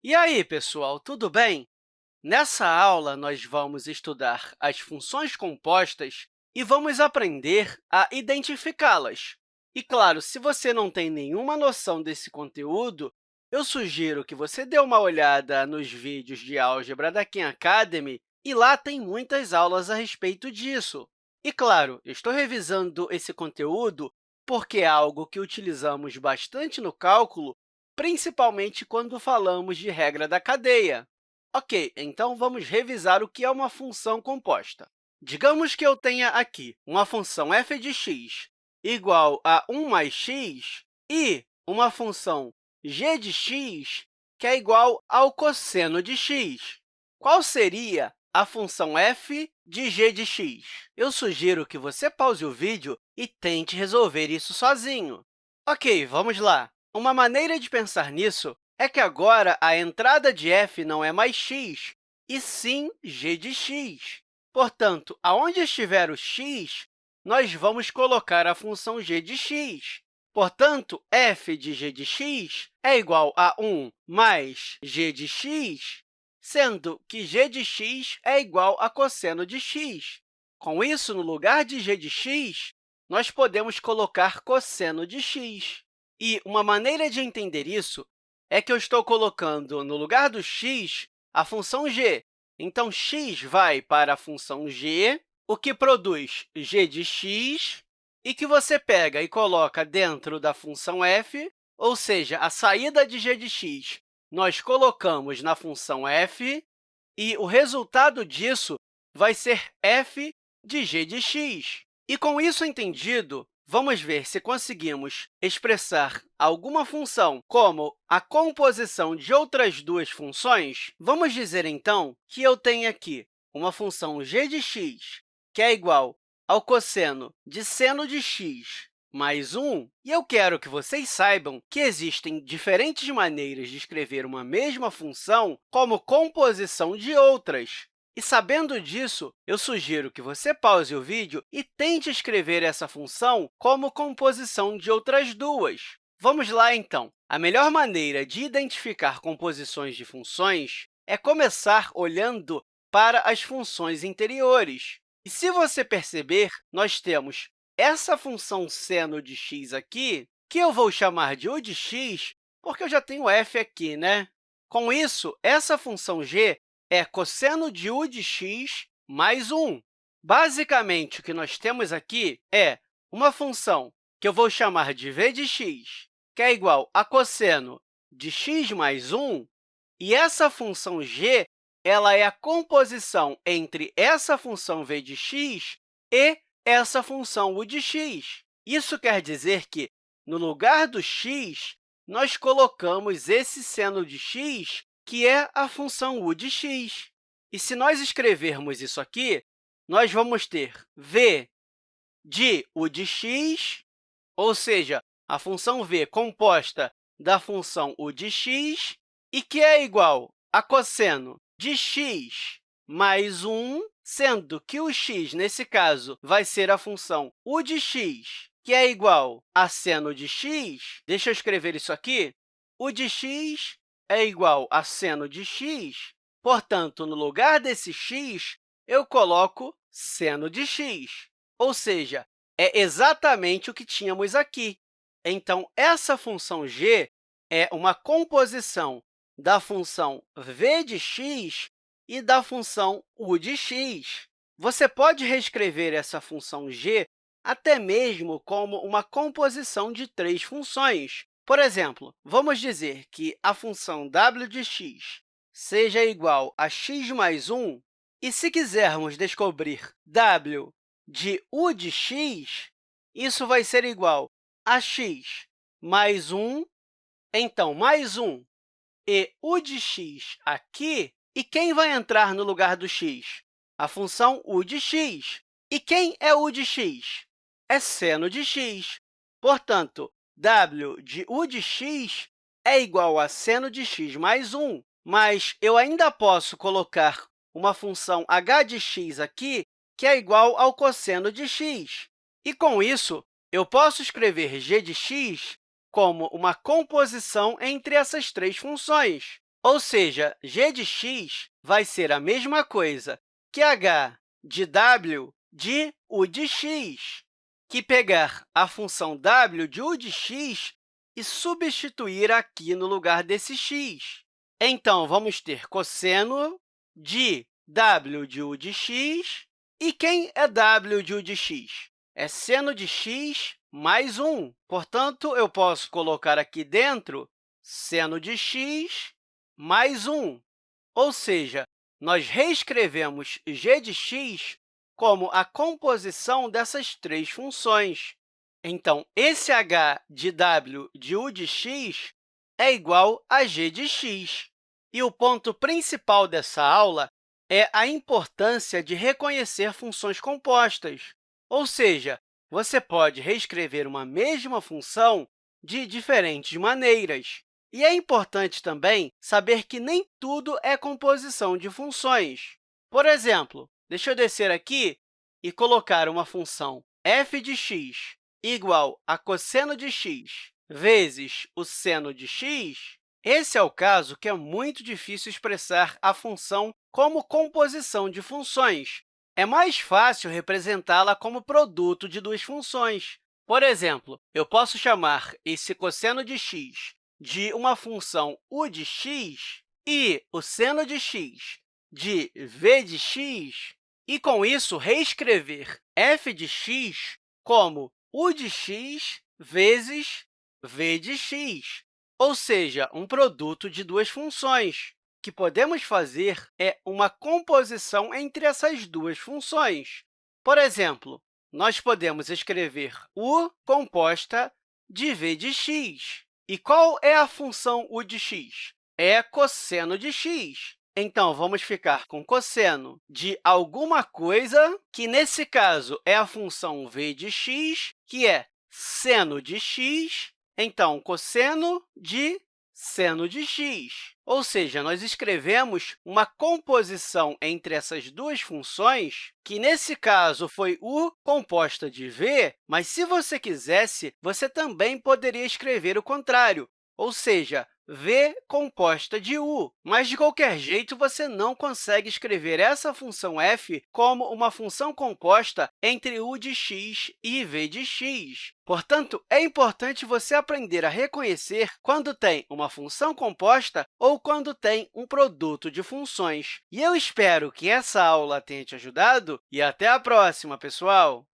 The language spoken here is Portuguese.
E aí, pessoal, tudo bem? Nessa aula, nós vamos estudar as funções compostas e vamos aprender a identificá-las. E, claro, se você não tem nenhuma noção desse conteúdo, eu sugiro que você dê uma olhada nos vídeos de álgebra da Khan Academy e lá tem muitas aulas a respeito disso. E, claro, eu estou revisando esse conteúdo porque é algo que utilizamos bastante no cálculo, principalmente quando falamos de regra da cadeia. Ok, então vamos revisar o que é uma função composta. Digamos que eu tenha aqui uma função f de x igual a 1 mais x e uma função g de x que é igual ao cosseno de x. Qual seria a função f de g de x? Eu sugiro que você pause o vídeo e tente resolver isso sozinho. Ok, vamos lá. Uma maneira de pensar nisso é que agora a entrada de f não é mais x, e sim g de x. Portanto, aonde estiver o x, nós vamos colocar a função g de x. Portanto, f de g de x é igual a 1 mais g de x, sendo que g de x é igual a cosseno de x. Com isso, no lugar de g de x, nós podemos colocar cosseno de x. E uma maneira de entender isso é que eu estou colocando no lugar do x a função g. Então, x vai para a função g, o que produz g de x, e que você pega e coloca dentro da função f, ou seja, a saída de g de x nós colocamos na função f, e o resultado disso vai ser f de g de x. E, com isso entendido, vamos ver se conseguimos expressar alguma função como a composição de outras duas funções. Vamos dizer, então, que eu tenho aqui uma função g de x, que é igual ao cosseno de seno de x mais 1, e eu quero que vocês saibam que existem diferentes maneiras de escrever uma mesma função como composição de outras. E, sabendo disso, eu sugiro que você pause o vídeo e tente escrever essa função como composição de outras duas. Vamos lá, então. A melhor maneira de identificar composições de funções é começar olhando para as funções interiores. E, se você perceber, nós temos essa função seno de x aqui, que eu vou chamar de u de x, porque eu já tenho f aqui, né? Com isso, essa função g é cosseno de u de x mais 1. Basicamente, o que nós temos aqui é uma função que eu vou chamar de v de x, que é igual a cosseno de x mais 1, e essa função g ela é a composição entre essa função v de x e essa função u de x. Isso quer dizer que, no lugar do x, nós colocamos esse seno de x, que é a função u de x. E, se nós escrevermos isso aqui, nós vamos ter v de u de x, ou seja, a função v composta da função u de x, e que é igual a cosseno de x mais 1, sendo que o x, nesse caso, vai ser a função u de x, que é igual a seno de x. Deixa eu escrever isso aqui. U de x é igual a seno de x. Portanto, no lugar desse x, eu coloco seno de x, ou seja, é exatamente o que tínhamos aqui. Então, essa função g é uma composição da função v de x e da função u de x. Você pode reescrever essa função g até mesmo como uma composição de três funções. Por exemplo, vamos dizer que a função w de x seja igual a x mais 1, e, se quisermos descobrir w de u de x, isso vai ser igual a x mais 1, então, mais 1 e u de x aqui. E quem vai entrar no lugar do x? A função u de x. E quem é u de x? É seno de x. Portanto, w de u de x é igual a seno de x mais 1. Mas eu ainda posso colocar uma função h de x aqui, que é igual ao cosseno de x. E, com isso, eu posso escrever g de x como uma composição entre essas três funções. Ou seja, g de x vai ser a mesma coisa que h de w de u de x, que pegar a função w de u de x e substituir aqui no lugar desse x. Então, vamos ter cosseno de w de u de x. E quem é w de u de x? É seno de x mais 1. Portanto, eu posso colocar aqui dentro seno de x mais 1. Ou seja, nós reescrevemos g de x como a composição dessas três funções. Então, esse h de w de u de x é igual a g de x. E o ponto principal dessa aula é a importância de reconhecer funções compostas. Ou seja, você pode reescrever uma mesma função de diferentes maneiras. E é importante também saber que nem tudo é composição de funções. Por exemplo, deixa eu descer aqui e colocar uma função f de x igual a cosseno de x vezes o seno de x. Esse é o caso que é muito difícil expressar a função como composição de funções. É mais fácil representá-la como produto de duas funções. Por exemplo, eu posso chamar esse cosseno de x de uma função u de x e o seno de x de v de x, e, com isso, reescrever f de x como u de x vezes v de x, ou seja, um produto de duas funções. O que podemos fazer é uma composição entre essas duas funções. Por exemplo, nós podemos escrever u composta de v de x. E qual é a função u de x? É cosseno de x. Então, vamos ficar com cosseno de alguma coisa, que, nesse caso, é a função v de x, que é seno de x. Então, cosseno de seno de x. Ou seja, nós escrevemos uma composição entre essas duas funções, que, nesse caso, foi u composta de v, mas, se você quisesse, você também poderia escrever o contrário, ou seja, v composta de u. Mas, de qualquer jeito, você não consegue escrever essa função f como uma função composta entre u de x e v de x. Portanto, é importante você aprender a reconhecer quando tem uma função composta ou quando tem um produto de funções. E eu espero que essa aula tenha te ajudado e até a próxima, pessoal!